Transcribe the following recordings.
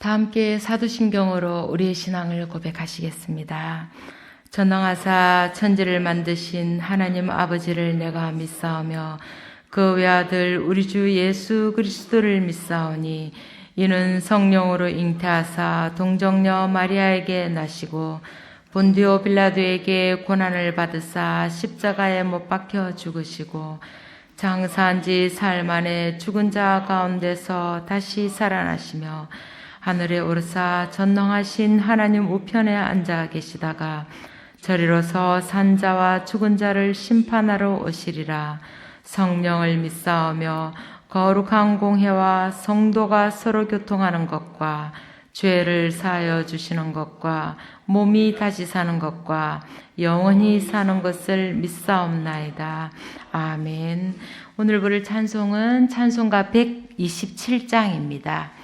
다 함께 사도신경으로 우리의 신앙을 고백하시겠습니다. 전능하사 천지를 만드신 하나님 아버지를 내가 믿사오며 그 외아들 우리 주 예수 그리스도를 믿사오니 이는 성령으로 잉태하사 동정녀 마리아에게 나시고 본디오 빌라도에게 고난을 받으사 십자가에 못 박혀 죽으시고 장사한 지 사흘 만에 죽은 자 가운데서 다시 살아나시며 하늘에 오르사 전능하신 하나님 우편에 앉아 계시다가 저리로서 산자와 죽은 자를 심판하러 오시리라. 성령을 믿사오며 거룩한 공회와 성도가 서로 교통하는 것과 죄를 사하여 주시는 것과 몸이 다시 사는 것과 영원히 사는 것을 믿사옵나이다. 아멘. 오늘 부를 찬송은 찬송가 127장입니다.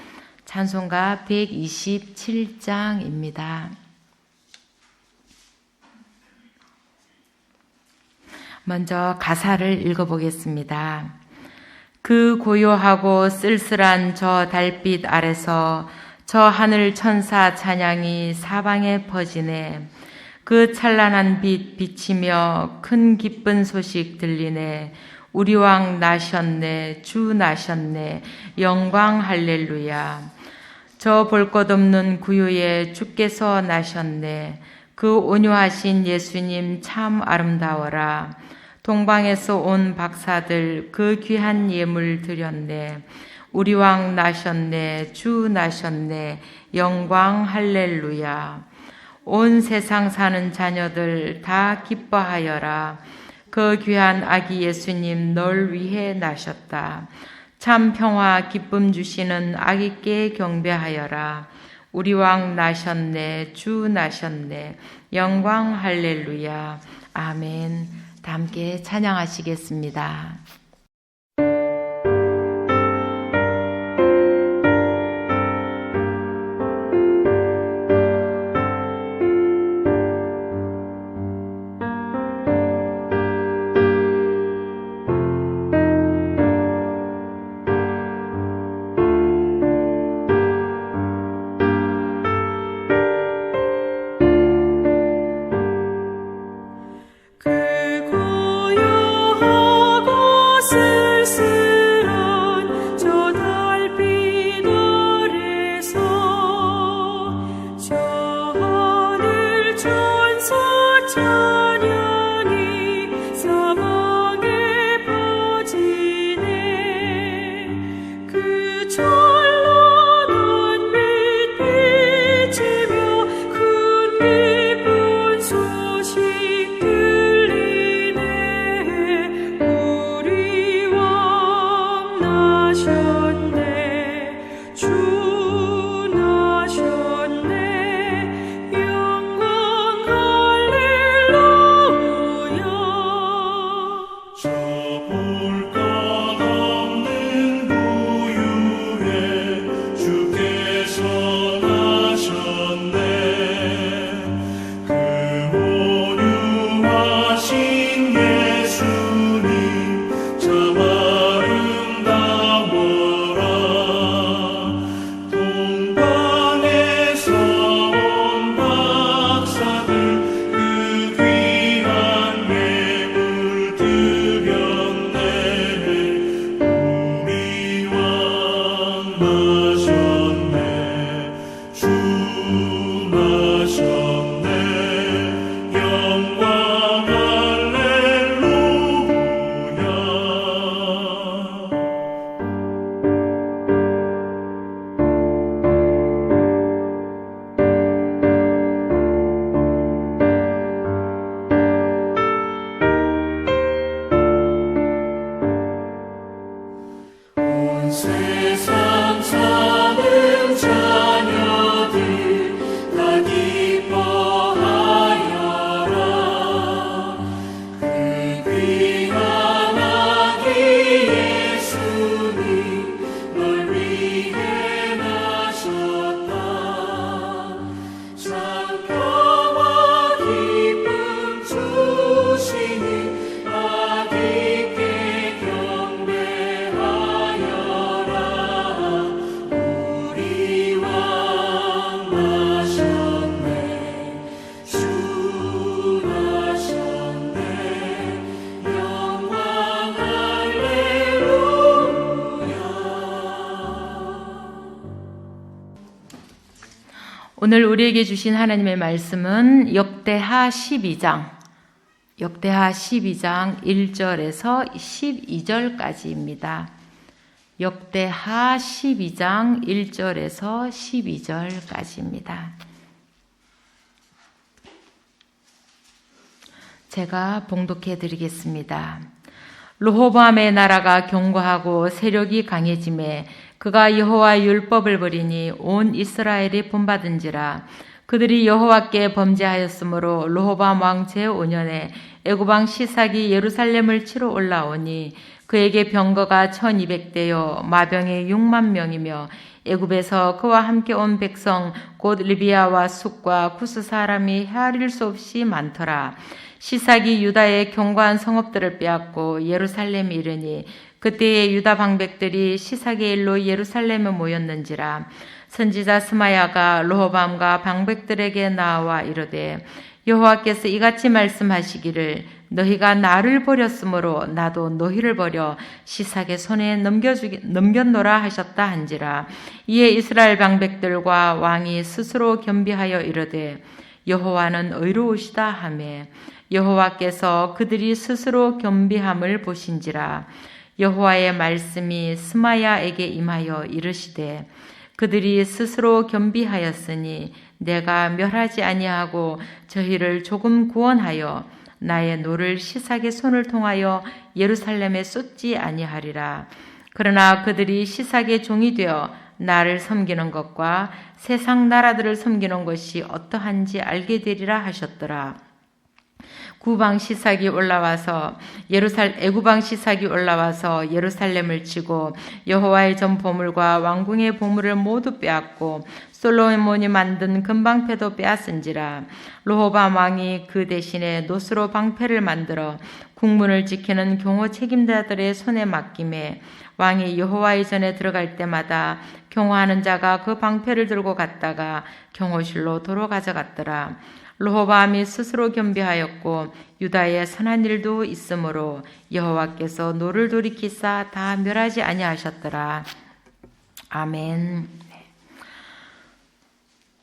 찬송가 127장입니다. 먼저 가사를 읽어보겠습니다. 그 고요하고 쓸쓸한 저 달빛 아래서 저 하늘 천사 찬양이 사방에 퍼지네. 그 찬란한 빛 비치며 큰 기쁜 소식 들리네. 우리 왕 나셨네. 주 나셨네. 영광 할렐루야. 저 볼 것 없는 구유에 주께서 나셨네. 그 온유하신 예수님 참 아름다워라. 동방에서 온 박사들 그 귀한 예물 드렸네. 우리 왕 나셨네. 주 나셨네. 영광 할렐루야. 온 세상 사는 자녀들 다 기뻐하여라. 그 귀한 아기 예수님 널 위해 나셨다. 참 평화 기쁨 주시는 아기께 경배하여라. 우리 왕 나셨네. 주 나셨네. 영광 할렐루야. 아멘. 다 함께 찬양하시겠습니다. 오늘 우리에게 주신 하나님의 말씀은 역대하 12장 1절에서 12절까지입니다. 역대하 12장 1절에서 12절까지입니다. 제가 봉독해 드리겠습니다. 르호보암의 나라가 견고하고 세력이 강해짐에 그가 여호와의 율법을 버리니 온 이스라엘이 본받은지라. 그들이 여호와께 범죄하였으므로 르호보암 왕 제5년에 애굽 왕 시삭이 예루살렘을 치러 올라오니 그에게 병거가 1200대요 마병이 6만 명이며 애굽에서 그와 함께 온 백성 곧 리비아와 숫과 쿠스 사람이 헤아릴 수 없이 많더라. 시삭이 유다의 견고한 성읍들을 빼앗고 예루살렘에 이르니 그때에 유다 방백들이 시삭의 일로 예루살렘에 모였는지라. 선지자 스마야가 르호보암과 방백들에게 나와 이르되 여호와께서 이같이 말씀하시기를 너희가 나를 버렸으므로 나도 너희를 버려 시삭의 손에 넘겼노라 하셨다 한지라. 이에 이스라엘 방백들과 왕이 스스로 겸비하여 이르되 여호와는 의로우시다 하매 여호와께서 그들이 스스로 겸비함을 보신지라. 여호와의 말씀이 스마야에게 임하여 이르시되 그들이 스스로 겸비하였으니 내가 멸하지 아니하고 저희를 조금 구원하여 나의 노를 시삭의 손을 통하여 예루살렘에 쏟지 아니하리라. 그러나 그들이 시삭의 종이 되어 나를 섬기는 것과 세상 나라들을 섬기는 것이 어떠한지 알게 되리라 하셨더라. 애굽왕 시삭이 올라와서 예루살렘을 치고 여호와의 전 보물과 왕궁의 보물을 모두 빼앗고 솔로몬이 만든 금방패도 빼앗은지라. 르호보암 왕이 그 대신에 노스로 방패를 만들어 국문을 지키는 경호 책임자들의 손에 맡김에 왕이 여호와의 전에 들어갈 때마다 경호하는 자가 그 방패를 들고 갔다가 경호실로 도로 가져갔더라. 르호보암이 스스로 겸비하였고 유다에 선한 일도 있으므로 여호와께서 노를 돌이키사 다 멸하지 아니하셨더라. 아멘.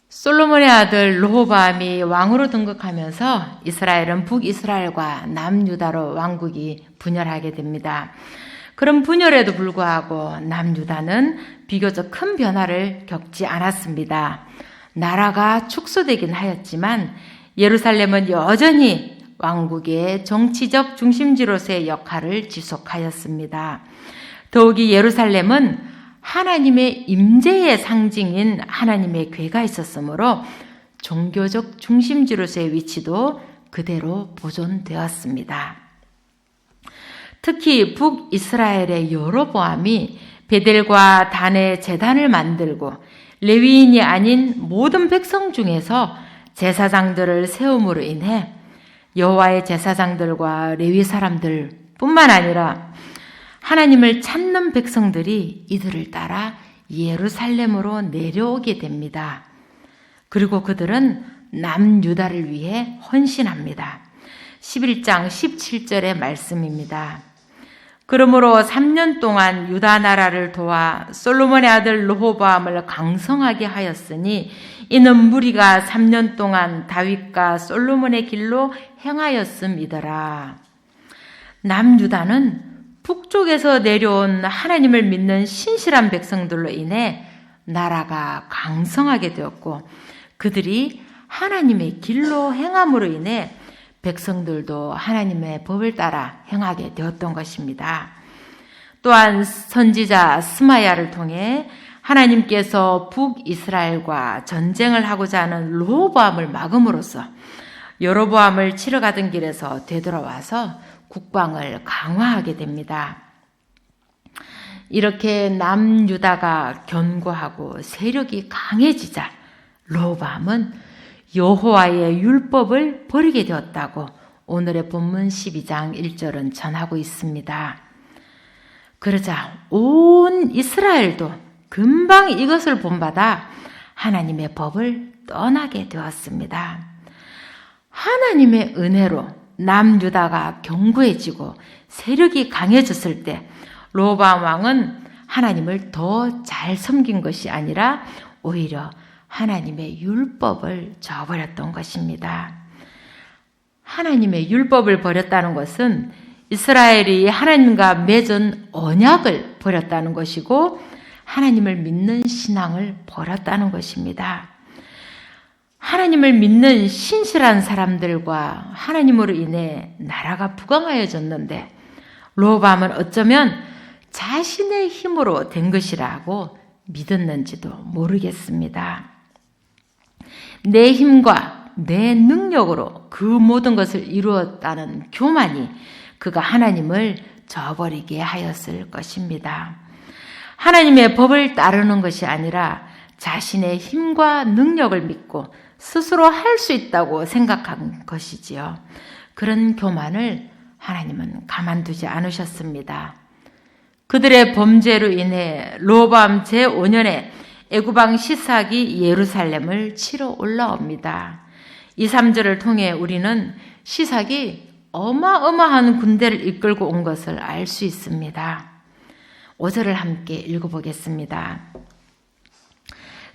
솔로몬의 아들 르호보암이 왕으로 등극하면서 이스라엘은 북이스라엘과 남유다로 왕국이 분열하게 됩니다. 그런 분열에도 불구하고 남유다는 비교적 큰 변화를 겪지 않았습니다. 나라가 축소되긴 하였지만 예루살렘은 여전히 왕국의 정치적 중심지로서의 역할을 지속하였습니다. 더욱이 예루살렘은 하나님의 임재의 상징인 하나님의 궤가 있었으므로 종교적 중심지로서의 위치도 그대로 보존되었습니다. 특히 북이스라엘의 여로보암이 베델과 단에 제단을 만들고 레위인이 아닌 모든 백성 중에서 제사장들을 세움으로 인해 여호와의 제사장들과 레위 사람들 뿐만 아니라 하나님을 찾는 백성들이 이들을 따라 예루살렘으로 내려오게 됩니다. 그리고 그들은 남유다를 위해 헌신합니다. 11장 17절의 말씀입니다. 그러므로 3년 동안 유다 나라를 도와 솔로몬의 아들 르호보암을 강성하게 하였으니 이는 무리가 3년 동안 다윗과 솔로몬의 길로 행하였음이더라. 남유다는 북쪽에서 내려온 하나님을 믿는 신실한 백성들로 인해 나라가 강성하게 되었고 그들이 하나님의 길로 행함으로 인해 백성들도 하나님의 법을 따라 행하게 되었던 것입니다. 또한 선지자 스마야를 통해 하나님께서 북이스라엘과 전쟁을 하고자 하는 르호보암을 막음으로써 여로보암을 치러 가던 길에서 되돌아와서 국방을 강화하게 됩니다. 이렇게 남유다가 견고하고 세력이 강해지자 르호보암은 여호와의 율법을 버리게 되었다고 오늘의 본문 12장 1절은 전하고 있습니다. 그러자 온 이스라엘도 금방 이것을 본받아 하나님의 법을 떠나게 되었습니다. 하나님의 은혜로 남유다가 견고해지고 세력이 강해졌을 때 르호보암 왕은 하나님을 더 잘 섬긴 것이 아니라 오히려 하나님의 율법을 저버렸던 것입니다. 하나님의 율법을 버렸다는 것은 이스라엘이 하나님과 맺은 언약을 버렸다는 것이고 하나님을 믿는 신앙을 버렸다는 것입니다. 하나님을 믿는 신실한 사람들과 하나님으로 인해 나라가 부강하여졌는데 르호보암은 어쩌면 자신의 힘으로 된 것이라고 믿었는지도 모르겠습니다. 내 힘과 내 능력으로 그 모든 것을 이루었다는 교만이 그가 하나님을 저버리게 하였을 것입니다. 하나님의 법을 따르는 것이 아니라 자신의 힘과 능력을 믿고 스스로 할 수 있다고 생각한 것이지요. 그런 교만을 하나님은 가만두지 않으셨습니다. 그들의 범죄로 인해 르호보암 제5년에 애굽왕 시삭이 예루살렘을 치러 올라옵니다. 2, 3절을 통해 우리는 시삭이 어마어마한 군대를 이끌고 온 것을 알 수 있습니다. 5절을 함께 읽어보겠습니다.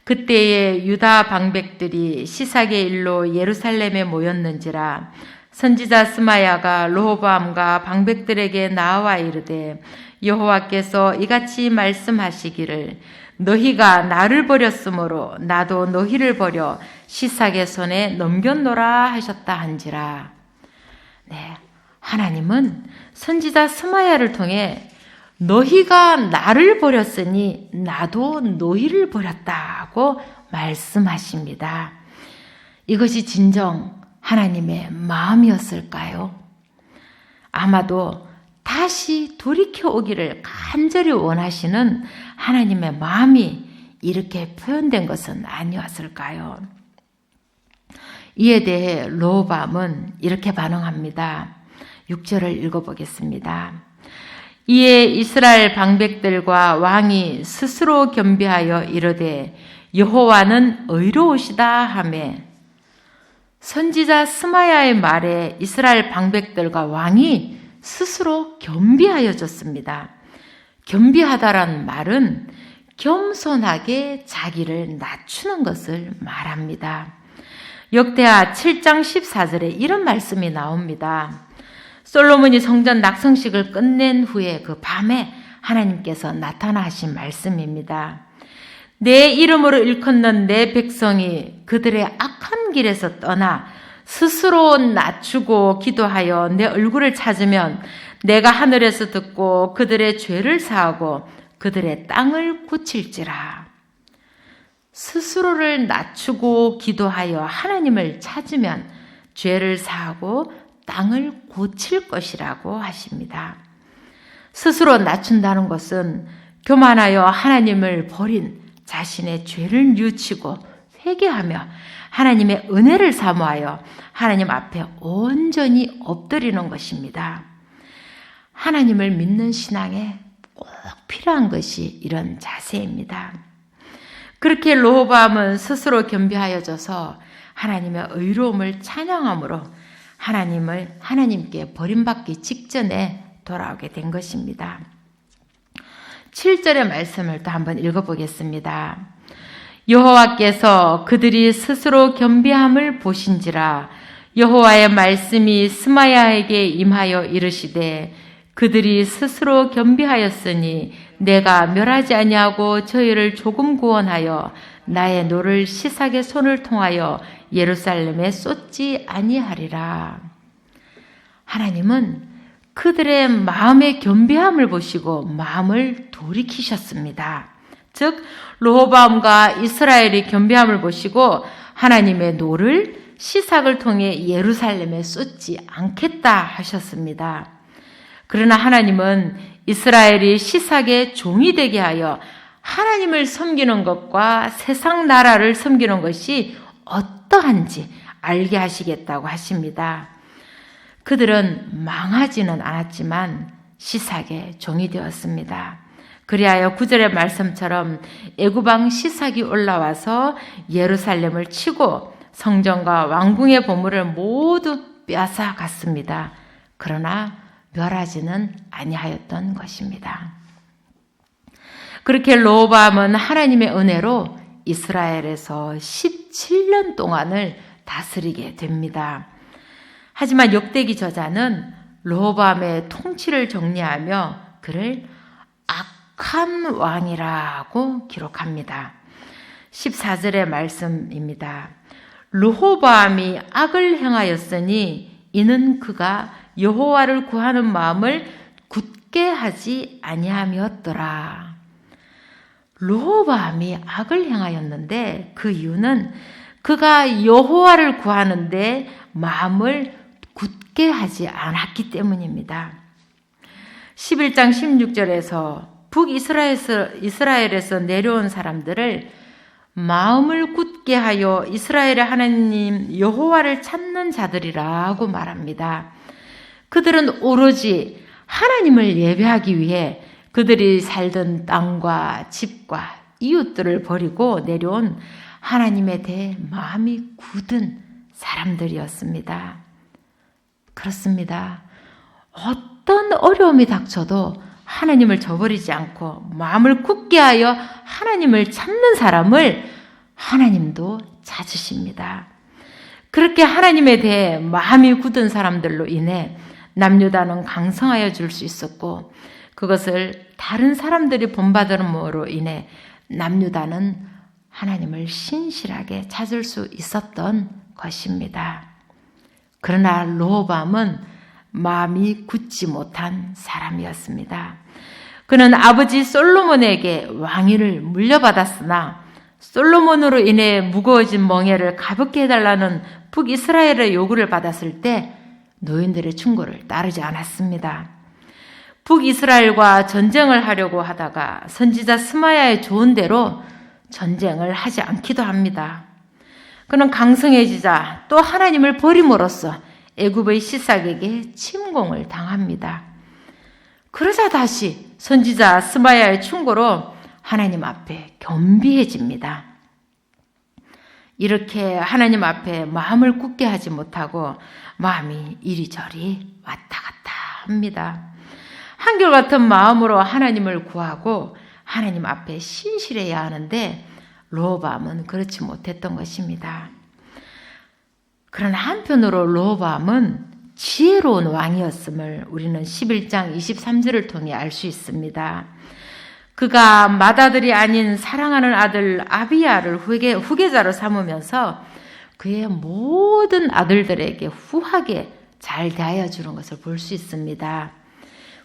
그때에 유다 방백들이 시삭의 일로 예루살렘에 모였는지라 선지자 스마야가 르호보암과 방백들에게 나와 이르되 여호와께서 이같이 말씀하시기를 너희가 나를 버렸으므로 나도 너희를 버려 시삭의 손에 넘겼노라 하셨다 한지라. 네, 하나님은 선지자 스마야를 통해 너희가 나를 버렸으니 나도 너희를 버렸다고 말씀하십니다. 이것이 진정 하나님의 마음이었을까요? 아마도 다시 돌이켜 오기를 간절히 원하시는 하나님의 마음이 이렇게 표현된 것은 아니었을까요? 이에 대해 르호보암은 이렇게 반응합니다. 6절을 읽어보겠습니다. 이에 이스라엘 방백들과 왕이 스스로 겸비하여 이르되 여호와는 의로우시다 하매 선지자 스마야의 말에 이스라엘 방백들과 왕이 스스로 겸비하여졌습니다. 겸비하다란 말은 겸손하게 자기를 낮추는 것을 말합니다. 역대하 7장 14절에 이런 말씀이 나옵니다. 솔로몬이 성전 낙성식을 끝낸 후에 그 밤에 하나님께서 나타나신 말씀입니다. 내 이름으로 일컫는 내 백성이 그들의 악한 길에서 떠나 스스로 낮추고 기도하여 내 얼굴을 찾으면 내가 하늘에서 듣고 그들의 죄를 사하고 그들의 땅을 고칠지라. 스스로를 낮추고 기도하여 하나님을 찾으면 죄를 사하고 땅을 고칠 것이라고 하십니다. 스스로 낮춘다는 것은 교만하여 하나님을 버린 자신의 죄를 뉘우치고 회개하며 하나님의 은혜를 사모하여 하나님 앞에 온전히 엎드리는 것입니다. 하나님을 믿는 신앙에 꼭 필요한 것이 이런 자세입니다. 그렇게 르호보암은 스스로 겸비하여져서 하나님의 의로움을 찬양함으로 하나님께 버림받기 직전에 돌아오게 된 것입니다. 7절의 말씀을 또 한번 읽어보겠습니다. 여호와께서 그들이 스스로 겸비함을 보신지라 여호와의 말씀이 스마야에게 임하여 이르시되 그들이 스스로 겸비하였으니 내가 멸하지 아니하고 저희를 조금 구원하여 나의 노를 시삭의 손을 통하여 예루살렘에 쏟지 아니하리라. 하나님은 그들의 마음의 겸비함을 보시고 마음을 돌이키셨습니다. 즉 르호보암과 이스라엘의 겸비함을 보시고 하나님의 노를 시삭을 통해 예루살렘에 쏟지 않겠다 하셨습니다. 그러나 하나님은 이스라엘이 시삭의 종이 되게 하여 하나님을 섬기는 것과 세상 나라를 섬기는 것이 어떠한지 알게 하시겠다고 하십니다. 그들은 망하지는 않았지만 시삭의 종이 되었습니다. 그리하여 9절의 말씀처럼 애굽왕 시삭이 올라와서 예루살렘을 치고 성전과 왕궁의 보물을 모두 빼앗아 갔습니다. 그러나 멸하지는 아니하였던 것입니다. 그렇게 르호보암은 하나님의 은혜로 이스라엘에서 17년 동안을 다스리게 됩니다. 하지만 역대기 저자는 르호보암의 통치를 정리하며 그를 악한 왕이라고 기록합니다. 14절의 말씀입니다. 르호보암이 악을 행하였으니 이는 그가 여호와를 구하는 마음을 굳게 하지 아니함이었더라. 르호보암이 악을 행하였는데 그 이유는 그가 여호와를 구하는데 마음을 굳게 하지 않았기 때문입니다. 11장 16절에서 북이스라엘에서 내려온 사람들을 마음을 굳게 하여 이스라엘의 하나님 여호와를 찾는 자들이라고 말합니다. 그들은 오로지 하나님을 예배하기 위해 그들이 살던 땅과 집과 이웃들을 버리고 내려온 하나님에 대해 마음이 굳은 사람들이었습니다. 그렇습니다. 어떤 어려움이 닥쳐도 하나님을 저버리지 않고 마음을 굳게 하여 하나님을 찾는 사람을 하나님도 찾으십니다. 그렇게 하나님에 대해 마음이 굳은 사람들로 인해 남유다는 강성하여 줄 수 있었고 그것을 다른 사람들이 본받음으로 인해 남유다는 하나님을 신실하게 찾을 수 있었던 것입니다. 그러나 르호보암은 마음이 굳지 못한 사람이었습니다. 그는 아버지 솔로몬에게 왕위를 물려받았으나 솔로몬으로 인해 무거워진 멍에를 가볍게 해달라는 북이스라엘의 요구를 받았을 때 노인들의 충고를 따르지 않았습니다. 북이스라엘과 전쟁을 하려고 하다가 선지자 스마야의 조언대로 전쟁을 하지 않기도 합니다. 그는 강성해지자 또 하나님을 버림으로써 애굽의 시삭에게 침공을 당합니다. 그러자 다시 선지자 스마야의 충고로 하나님 앞에 겸비해집니다. 이렇게 하나님 앞에 마음을 굳게 하지 못하고 마음이 이리저리 왔다 갔다 합니다. 한결같은 마음으로 하나님을 구하고 하나님 앞에 신실해야 하는데 르호보암은 그렇지 못했던 것입니다. 그러나 한편으로 르호보암은 지혜로운 왕이었음을 우리는 11장 23절을 통해 알 수 있습니다. 그가 맏아들이 아닌 사랑하는 아들 아비야를 후계자로 삼으면서 그의 모든 아들들에게 후하게 잘 대하여 주는 것을 볼 수 있습니다.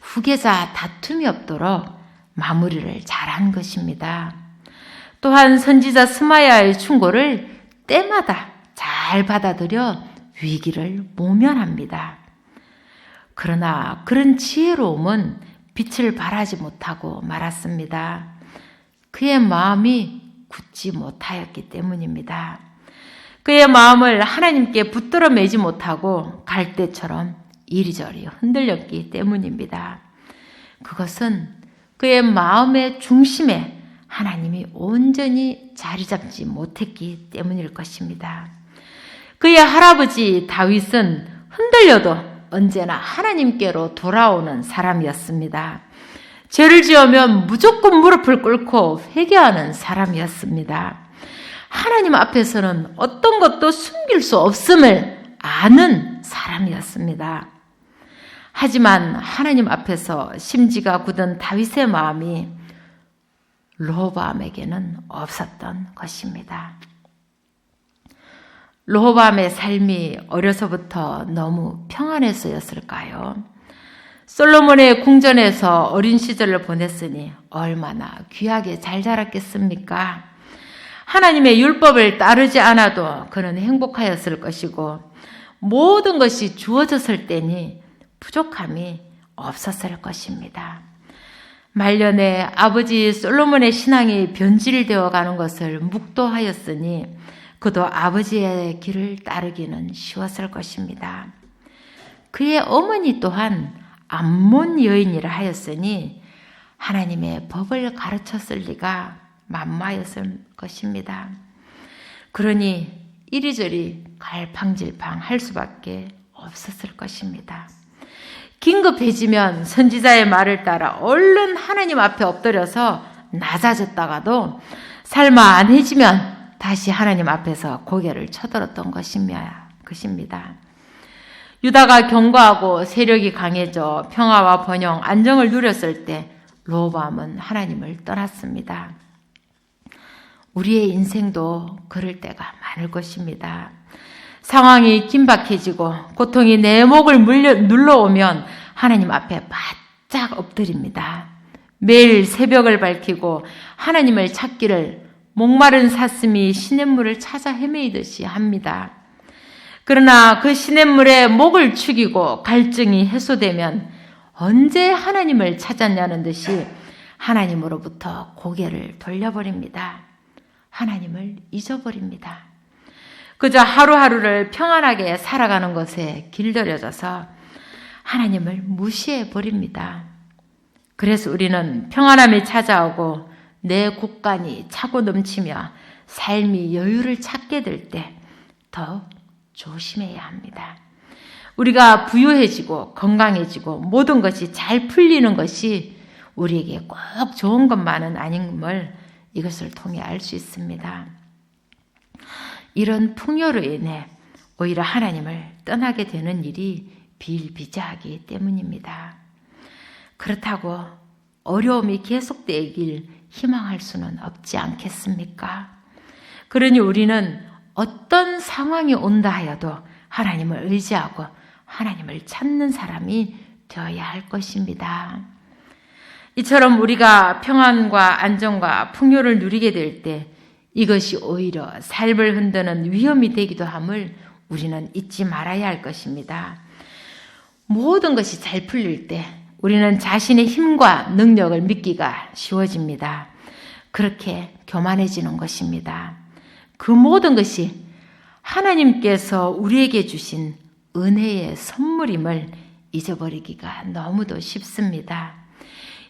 후계자 다툼이 없도록 마무리를 잘한 것입니다. 또한 선지자 스마야의 충고를 때마다 잘 받아들여 위기를 모면합니다. 그러나 그런 지혜로움은 빛을 발하지 못하고 말았습니다. 그의 마음이 굳지 못하였기 때문입니다. 그의 마음을 하나님께 붙들어 매지 못하고 갈대처럼 이리저리 흔들렸기 때문입니다. 그것은 그의 마음의 중심에 하나님이 온전히 자리 잡지 못했기 때문일 것입니다. 그의 할아버지 다윗은 흔들려도 언제나 하나님께로 돌아오는 사람이었습니다. 죄를 지으면 무조건 무릎을 꿇고 회개하는 사람이었습니다. 하나님 앞에서는 어떤 것도 숨길 수 없음을 아는 사람이었습니다. 하지만 하나님 앞에서 심지가 굳은 다윗의 마음이 르호보암에게는 없었던 것입니다. 르호보암의 삶이 어려서부터 너무 평안해서였을까요? 솔로몬의 궁전에서 어린 시절을 보냈으니 얼마나 귀하게 잘 자랐겠습니까? 하나님의 율법을 따르지 않아도 그는 행복하였을 것이고 모든 것이 주어졌을 때니 부족함이 없었을 것입니다. 말년에 아버지 솔로몬의 신앙이 변질되어 가는 것을 묵도하였으니 그도 아버지의 길을 따르기는 쉬웠을 것입니다. 그의 어머니 또한 암몬 여인이라 하였으니 하나님의 법을 가르쳤을 리가 만무하였을 것입니다. 그러니 이리저리 갈팡질팡 할 수밖에 없었을 것입니다. 긴급해지면 선지자의 말을 따라 얼른 하나님 앞에 엎드려서 낮아졌다가도 살만해지면 다시 하나님 앞에서 고개를 쳐들었던 것입니다. 유다가 견고하고 세력이 강해져 평화와 번영, 안정을 누렸을 때 르호보암은 하나님을 떠났습니다. 우리의 인생도 그럴 때가 많을 것입니다. 상황이 긴박해지고 고통이 내 목을 눌러오면 하나님 앞에 바짝 엎드립니다. 매일 새벽을 밝히고 하나님을 찾기를 목마른 사슴이 시냇물을 찾아 헤매이듯이 합니다. 그러나 그 시냇물에 목을 축이고 갈증이 해소되면 언제 하나님을 찾았냐는 듯이 하나님으로부터 고개를 돌려버립니다. 하나님을 잊어버립니다. 그저 하루하루를 평안하게 살아가는 것에 길들여져서 하나님을 무시해버립니다. 그래서 우리는 평안함이 찾아오고 내 곳간이 차고 넘치며 삶이 여유를 찾게 될 때 더 조심해야 합니다. 우리가 부유해지고 건강해지고 모든 것이 잘 풀리는 것이 우리에게 꼭 좋은 것만은 아님을 이것을 통해 알 수 있습니다. 이런 풍요로 인해 오히려 하나님을 떠나게 되는 일이 비일비재하기 때문입니다. 그렇다고 어려움이 계속되길 희망할 수는 없지 않겠습니까? 그러니 우리는 어떤 상황이 온다 하여도 하나님을 의지하고 하나님을 찾는 사람이 되어야 할 것입니다. 이처럼 우리가 평안과 안정과 풍요를 누리게 될 때 이것이 오히려 삶을 흔드는 위험이 되기도 함을 우리는 잊지 말아야 할 것입니다. 모든 것이 잘 풀릴 때 우리는 자신의 힘과 능력을 믿기가 쉬워집니다. 그렇게 교만해지는 것입니다. 그 모든 것이 하나님께서 우리에게 주신 은혜의 선물임을 잊어버리기가 너무도 쉽습니다.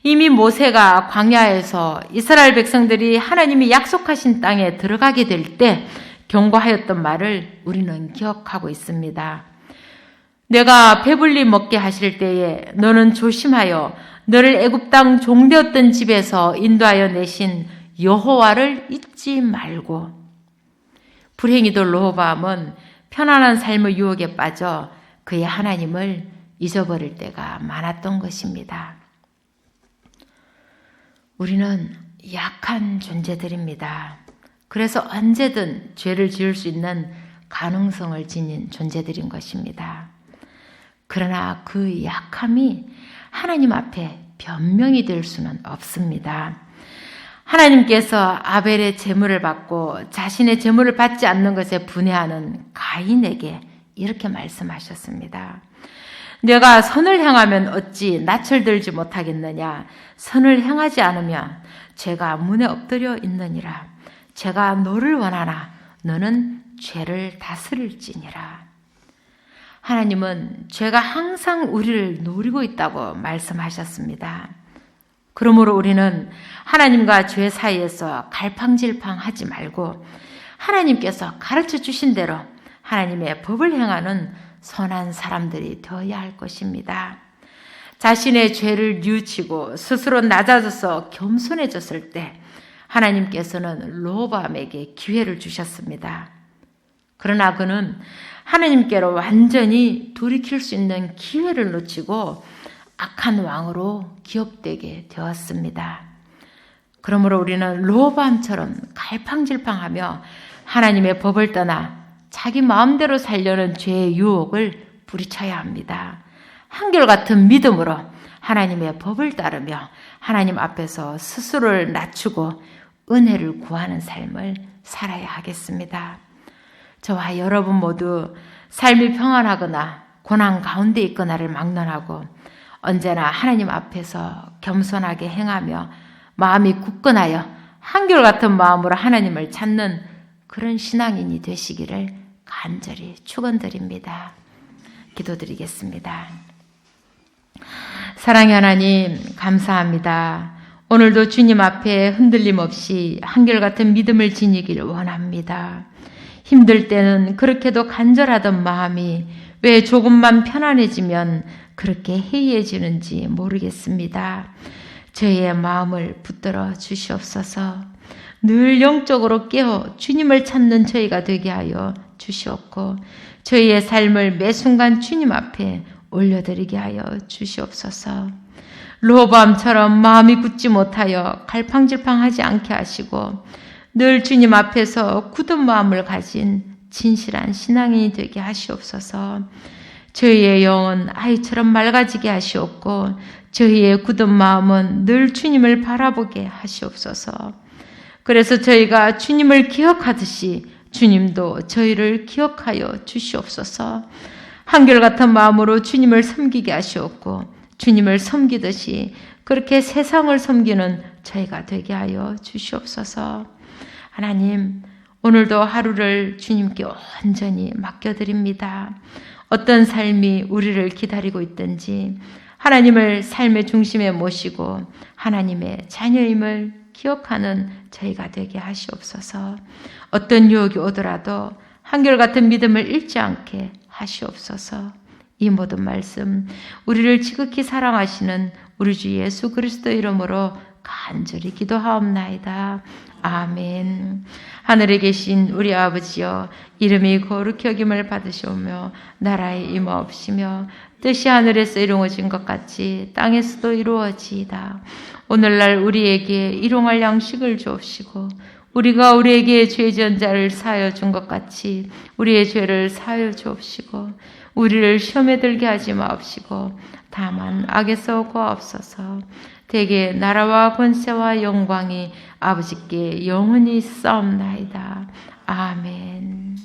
이미 모세가 광야에서 이스라엘 백성들이 하나님이 약속하신 땅에 들어가게 될 때 경고하였던 말을 우리는 기억하고 있습니다. 내가 배불리 먹게 하실 때에 너는 조심하여 너를 애굽 땅 종되었던 집에서 인도하여 내신 여호와를 잊지 말고. 불행히도 르호보암은 편안한 삶의 유혹에 빠져 그의 하나님을 잊어버릴 때가 많았던 것입니다. 우리는 약한 존재들입니다. 그래서 언제든 죄를 지을 수 있는 가능성을 지닌 존재들인 것입니다. 그러나 그 약함이 하나님 앞에 변명이 될 수는 없습니다. 하나님께서 아벨의 제물을 받고 자신의 제물을 받지 않는 것에 분해하는 가인에게 이렇게 말씀하셨습니다. 내가 선을 행하면 어찌 낯을 들지 못하겠느냐. 선을 행하지 않으면 죄가 문에 엎드려 있느니라. 죄가 너를 원하나 너는 죄를 다스릴지니라. 하나님은 죄가 항상 우리를 노리고 있다고 말씀하셨습니다. 그러므로 우리는 하나님과 죄 사이에서 갈팡질팡하지 말고 하나님께서 가르쳐 주신 대로 하나님의 법을 행하는 선한 사람들이 되어야 할 것입니다. 자신의 죄를 뉘우치고 스스로 낮아져서 겸손해졌을 때 하나님께서는 르호보암에게 기회를 주셨습니다. 그러나 그는 하나님께로 완전히 돌이킬 수 있는 기회를 놓치고 악한 왕으로 기업되게 되었습니다. 그러므로 우리는 르호보암처럼 갈팡질팡하며 하나님의 법을 떠나 자기 마음대로 살려는 죄의 유혹을 부리쳐야 합니다. 한결같은 믿음으로 하나님의 법을 따르며 하나님 앞에서 스스로를 낮추고 은혜를 구하는 삶을 살아야 하겠습니다. 저와 여러분 모두 삶이 평안하거나 고난 가운데 있거나를 막론하고 언제나 하나님 앞에서 겸손하게 행하며 마음이 굳건하여 한결같은 마음으로 하나님을 찾는 그런 신앙인이 되시기를 간절히 축원드립니다. 기도드리겠습니다. 사랑의 하나님 감사합니다. 오늘도 주님 앞에 흔들림 없이 한결같은 믿음을 지니기를 원합니다. 힘들 때는 그렇게도 간절하던 마음이 왜 조금만 편안해지면 그렇게 해이해지는지 모르겠습니다. 저희의 마음을 붙들어 주시옵소서. 늘 영적으로 깨어 주님을 찾는 저희가 되게 하여 주시옵고 저희의 삶을 매 순간 주님 앞에 올려드리게 하여 주시옵소서. 르호보암처럼 마음이 굳지 못하여 갈팡질팡하지 않게 하시고 늘 주님 앞에서 굳은 마음을 가진 진실한 신앙이 되게 하시옵소서. 저희의 영은 아이처럼 맑아지게 하시옵고 저희의 굳은 마음은 늘 주님을 바라보게 하시옵소서. 그래서 저희가 주님을 기억하듯이 주님도 저희를 기억하여 주시옵소서. 한결같은 마음으로 주님을 섬기게 하시옵고 주님을 섬기듯이 그렇게 세상을 섬기는 저희가 되게 하여 주시옵소서. 하나님, 오늘도 하루를 주님께 온전히 맡겨드립니다. 어떤 삶이 우리를 기다리고 있든지 하나님을 삶의 중심에 모시고 하나님의 자녀임을 기억하는 저희가 되게 하시옵소서. 어떤 유혹이 오더라도 한결같은 믿음을 잃지 않게 하시옵소서. 이 모든 말씀 우리를 지극히 사랑하시는 우리 주 예수 그리스도 이름으로 간절히 기도하옵나이다. 아멘. 하늘에 계신 우리 아버지여, 이름이 거룩히 여김을 받으시오며 나라에 임하옵시며 뜻이 하늘에서 이루어진 것 같이 땅에서도 이루어지이다. 오늘날 우리에게 일용할 양식을 주옵시고 우리가 우리에게 죄 지은 자를 사하여 준 것 같이 우리의 죄를 사하여 주옵시고 우리를 시험에 들게 하지 마옵시고 다만 악에서 구하옵소서. 대개 나라와 권세와 영광이 아버지께 영원히 있사옵나이다. 아멘.